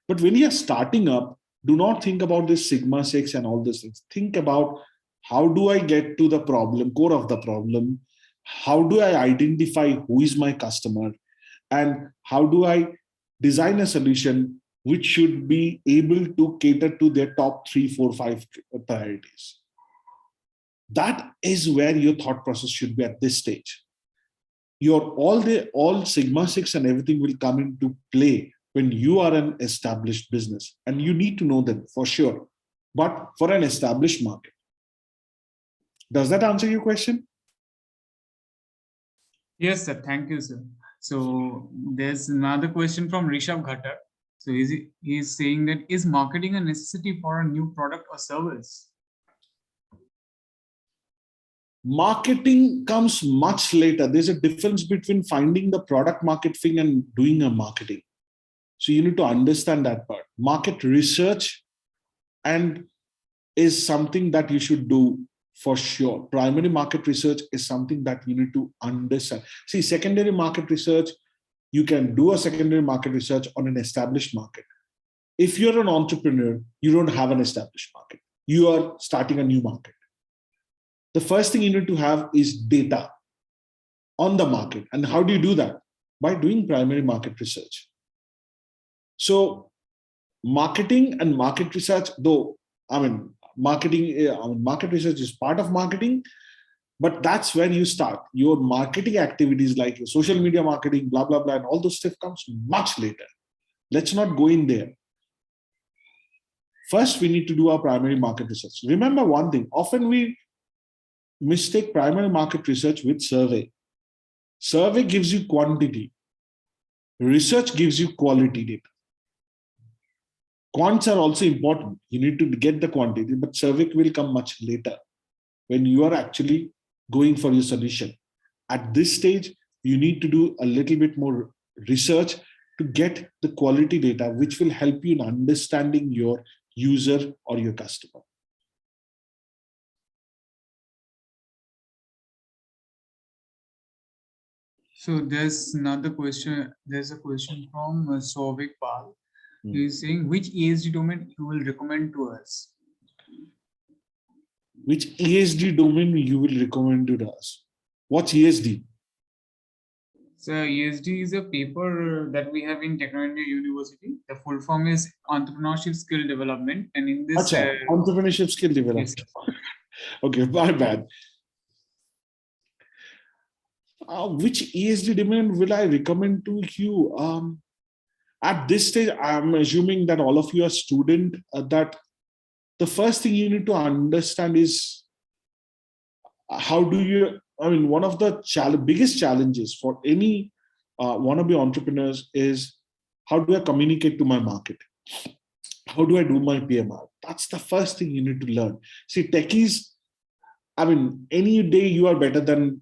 [SPEAKER 3] But when you're starting up, do not think about this Sigma 6 and all these things. Think about how do I get to the problem, core of the problem? How do I identify who is my customer? And how do I design a solution which should be able to cater to their top 3, 4, 5 priorities? That is where your thought process should be at this stage. All Sigma 6 and everything will come into play when you are an established business, and you need to know them for sure, but for an established market. Does that answer your question?
[SPEAKER 1] Yes, sir. Thank you, sir. So there's another question from Rishabh Ghatar. So he's saying that is marketing a necessity for a new product or service?
[SPEAKER 3] Marketing comes much later. There's a difference between finding the product market fit and doing a marketing. So you need to understand that part. Market research and is something that you should do for sure. Primary market research is something that you need to understand. See, secondary market research, you can do a secondary market research on an established market. If you're an entrepreneur, you don't have an established market. You are starting a new market. The first thing you need to have is data on the market. And how do you do that? By doing primary market research. So marketing and market research, though, market research is part of marketing, but that's when you start. Your marketing activities like your social media marketing, blah, blah, blah, and all those stuff comes much later. Let's not go in there. First, we need to do our primary market research. Remember one thing, often we mistake primary market research with survey. Survey gives you quantity. Research gives you quality data. Quants are also important. You need to get the quantity, but survey will come much later when you are actually going for your solution. At this stage, you need to do a little bit more research to get the quality data, which will help you in understanding your user or your customer.
[SPEAKER 1] So there's another question. There's a question from Souvik Pal. He's saying which ESG domain you will recommend to us?
[SPEAKER 3] Which ESG domain you will recommend to us? What's ESG?
[SPEAKER 1] So ESG is a paper that we have in Technology University. The full form is Entrepreneurship Skill Development. And in this...
[SPEAKER 3] Entrepreneurship Skill Development.
[SPEAKER 1] Yes,
[SPEAKER 3] Okay, my bad. which ESG domain will I recommend to you? At this stage, I'm assuming that all of you are student, that the first thing you need to understand is how do you, one of the biggest challenges for any wannabe entrepreneurs is how do I communicate to my market? How do I do my PMR? That's the first thing you need to learn. See, techies, any day you are better than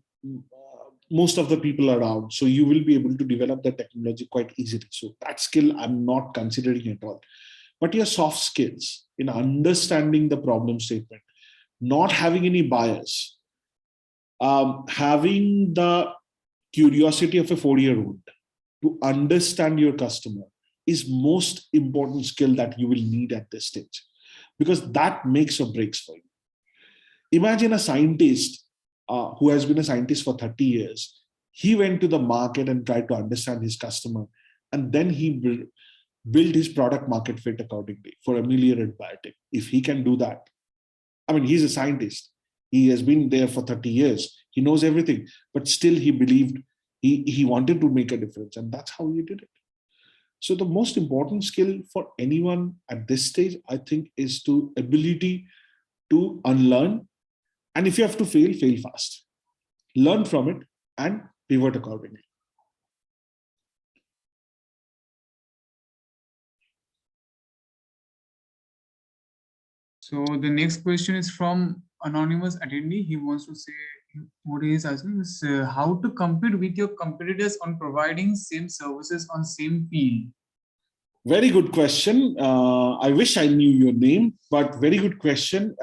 [SPEAKER 3] most of the people around. So you will be able to develop the technology quite easily. So that skill I'm not considering at all. But your soft skills in understanding the problem statement, not having any bias, having the curiosity of a 4-year-old to understand your customer is most important skill that you will need at this stage, because that makes or breaks for you. Imagine a scientist who has been a scientist for 30 years. He went to the market and tried to understand his customer, and then he built his product market fit accordingly for ameliorated biotech. If he can do that, he's a scientist. He has been there for 30 years. He knows everything, but still he believed he wanted to make a difference, and that's how he did it. So the most important skill for anyone at this stage, I think, is to ability to unlearn. And if you have to fail, fail fast. Learn from it and pivot accordingly.
[SPEAKER 1] So the next question is from anonymous attendee. He wants to say, what he is asking is how to compete with your competitors on providing same services on same field.
[SPEAKER 3] Very good question. I wish I knew your name, but very good question.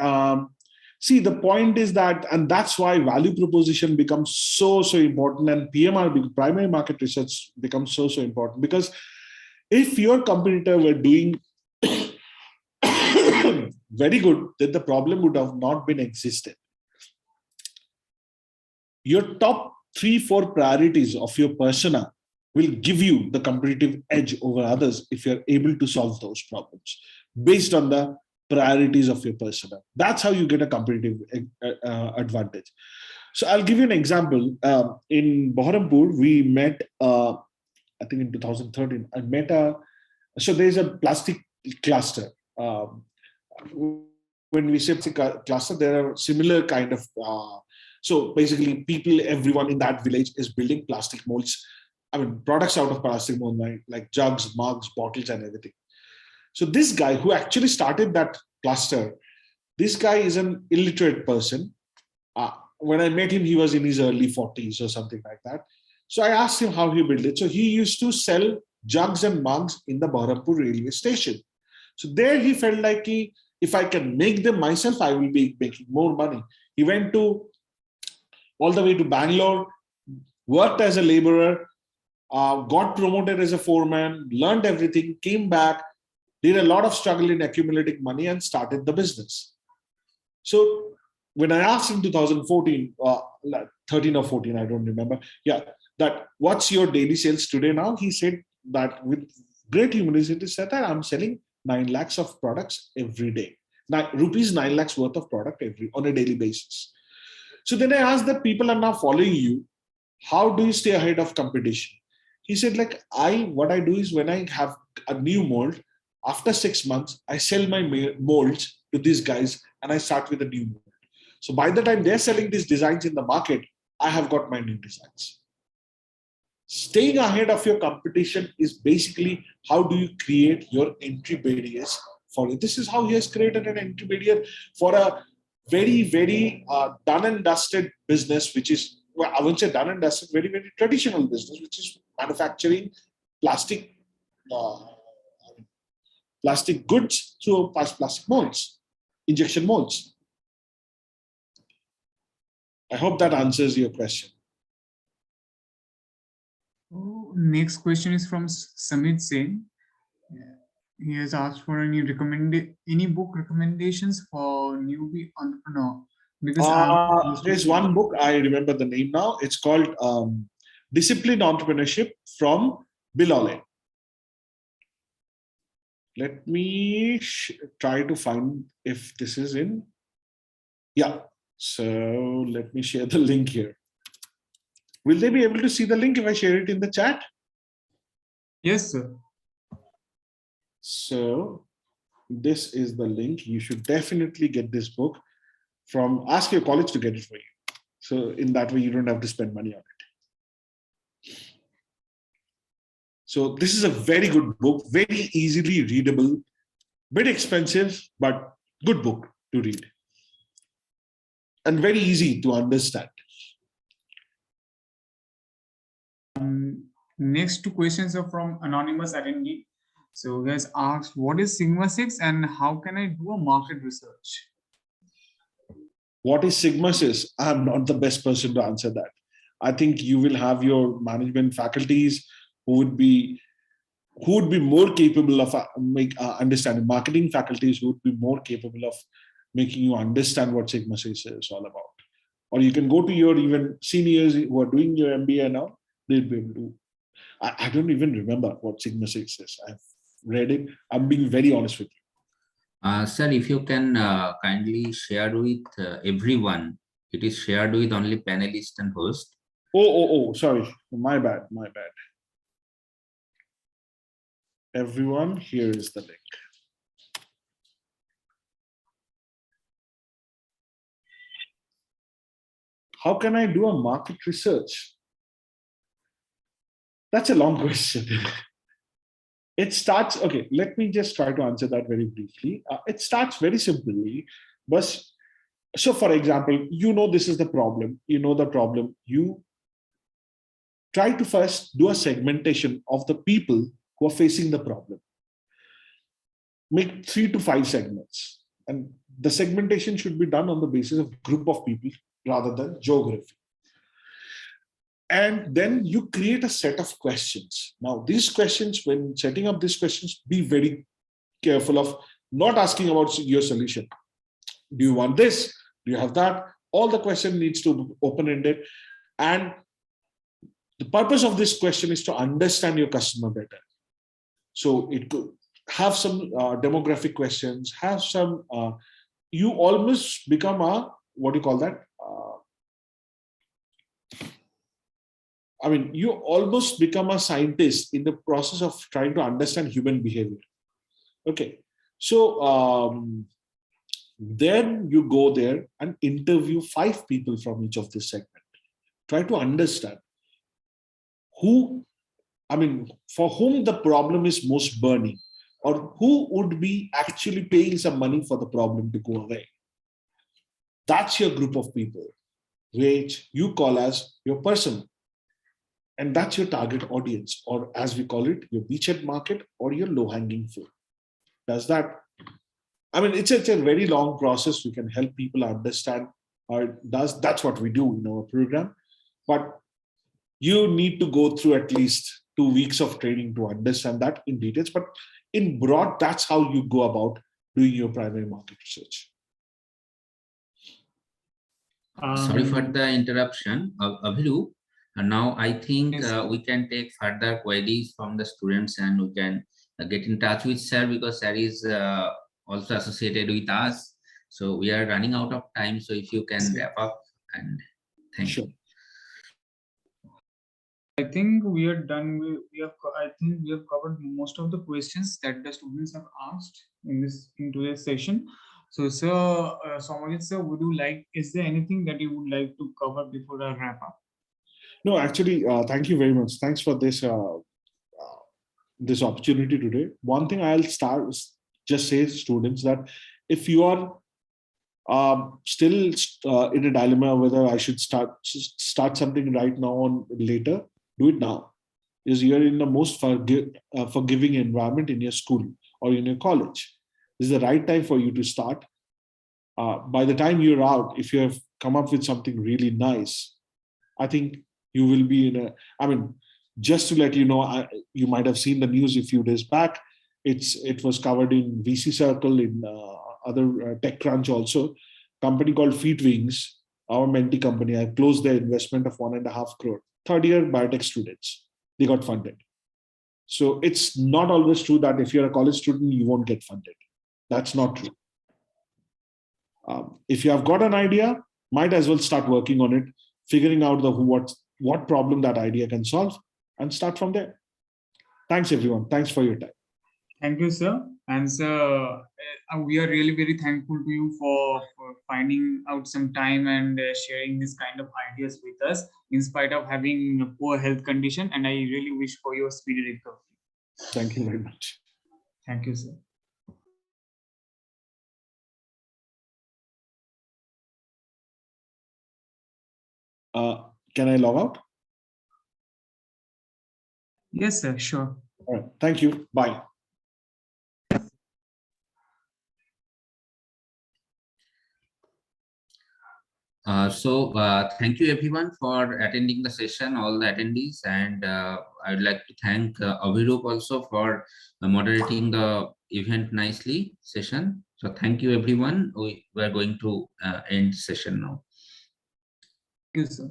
[SPEAKER 3] See, the point is that, and that's why value proposition becomes so important, and PMR, primary market research, becomes so important, because if your competitor were doing very good, then the problem would have not been existed. Your top 3-4 priorities of your persona will give you the competitive edge over others if you're able to solve those problems based on the priorities of your persona. That's how you get a competitive advantage. So I'll give you an example. In Baharampur, we met, I think in 2013, I met so there's a plastic cluster. When we say cluster, there are similar kind of, so basically everyone in that village is building plastic molds, products out of plastic mold, like jugs, mugs, bottles, and everything. So this guy who actually started that cluster, this guy is an illiterate person. When I met him, he was in his early 40s or something like that. So I asked him how he built it. So he used to sell jugs and mugs in the Baharampur railway station. So there he felt like if I can make them myself, I will be making more money. He went all the way to Bangalore, worked as a laborer, got promoted as a foreman, learned everything, came back, did a lot of struggle in accumulating money, and started the business. So when I asked him 2014, 13 or 14, I don't remember, that what's your daily sales today now? He said that with great humility, he said that I'm selling 9 lakhs of products every day. Rupees 9 lakhs worth of product on a daily basis. So then I asked that people are now following you, how do you stay ahead of competition? He said, what I do is when I have a new mold, after 6 months, I sell my molds to these guys and I start with a new mold. So by the time they're selling these designs in the market, I have got my new designs. Staying ahead of your competition is basically how do you create your entry barriers for it. This is how he has created an entry barrier for a very, very done and dusted business, which is, well, I wouldn't say done and dusted, very, very traditional business, which is manufacturing plastic goods through plastic molds, injection molds. I hope that answers your question.
[SPEAKER 1] Next question is from Samit Sen. He has asked for any book recommendations for newbie entrepreneur. Because
[SPEAKER 3] there's one book, I remember the name now. It's called Disciplined Entrepreneurship from Bill Ole. Let me try to find if this is in. Yeah. So let me share the link here. Will they be able to see the link if I share it in the chat?
[SPEAKER 1] Yes, sir.
[SPEAKER 3] So this is the link. You should definitely get this book from, ask your college to get it for you. So in that way, you don't have to spend money on it. So this is a very good book, very easily readable, bit expensive, but good book to read. And very easy to understand.
[SPEAKER 1] Next two questions are from anonymous attendee. So guys asked, what is Sigma 6 and how can I do a market research?
[SPEAKER 3] What is Sigma 6? I'm not the best person to answer that. I think you will have your management faculties who would be more capable of understanding, marketing faculties who would be more capable of making you understand what Sigma 6 is all about. Or you can go to your even seniors who are doing your MBA now, they'll be able to. I don't even remember what Sigma 6 is. I've read it. I'm being very honest with you.
[SPEAKER 4] Sir, if you can kindly share with everyone, it is shared with only panelists and host.
[SPEAKER 3] Oh, sorry. My bad. Everyone, here is the link. How can I do a market research? That's a long question. It starts, okay, let me just try to answer that very briefly. It starts very simply, but so for example, this is the problem, you try to first do a segmentation of the people who are facing the problem. Make 3 to 5 segments, and the segmentation should be done on the basis of group of people rather than geography. And then you create a set of questions. Now, these questions, when setting up these questions, be very careful of not asking about your solution. Do you want this? Do you have that? All the question needs to be open-ended. And the purpose of this question is to understand your customer better. So it could have some demographic questions, have some, you almost become a, what do you call that? You almost become a scientist in the process of trying to understand human behavior. Okay, so then you go there and interview 5 people from each of this segment. Try to understand for whom the problem is most burning, or who would be actually paying some money for the problem to go away. That's your group of people, which you call as your persona. And that's your target audience, or as we call it, your beachhead market or your low-hanging fruit. Does that? It's a very long process. We can help people understand, or that's what we do in our program. But you need to go through at least 2 weeks of training to understand that in details. But in broad, that's how you go about doing your primary market research.
[SPEAKER 4] Sorry for the interruption, Abhiru. Now I think we can take further queries from the students, and we can get in touch with sir, because sir is also associated with us. So we are running out of time. So if you can wrap up, and thank you.
[SPEAKER 1] I think we are done. I think we have covered most of the questions that the students have asked in today's session. So, sir, Saumyajit sir, is there anything that you would like to cover before I wrap up?
[SPEAKER 3] No, actually, thank you very much. Thanks for this this opportunity today. One thing I'll just say, students, that if you are still in a dilemma whether I should start something right now or later, do it now. Because you're in the most forgiving environment in your school or in your college. This is the right time for you to start. By the time you're out, if you have come up with something really nice, I think you will be in a, just to let you know, you might have seen the news a few days back. It was covered in VC Circle, in other TechCrunch also. Company called Feetwings, our mentee company, I closed their investment of 1.5 crore. Third-year biotech students, they got funded. So it's not always true that if you're a college student, you won't get funded. That's not true. If you have got an idea, might as well start working on it, figuring out what problem that idea can solve, and start from there. Thanks, everyone. Thanks for your time.
[SPEAKER 1] Thank you, sir. And sir, we are really very thankful to you for finding out some time and sharing this kind of ideas with us, in spite of having a poor health condition. And I really wish for your speedy recovery.
[SPEAKER 3] Thank you very much.
[SPEAKER 1] Thank you, sir.
[SPEAKER 3] Can I log out?
[SPEAKER 1] Yes, sir. Sure.
[SPEAKER 3] All right. Thank you. Bye.
[SPEAKER 4] Thank you everyone for attending the session, all the attendees, and I would like to thank Abhirup also for moderating the event nicely session. So thank you everyone. We are going to end session now.
[SPEAKER 1] Thank you, sir.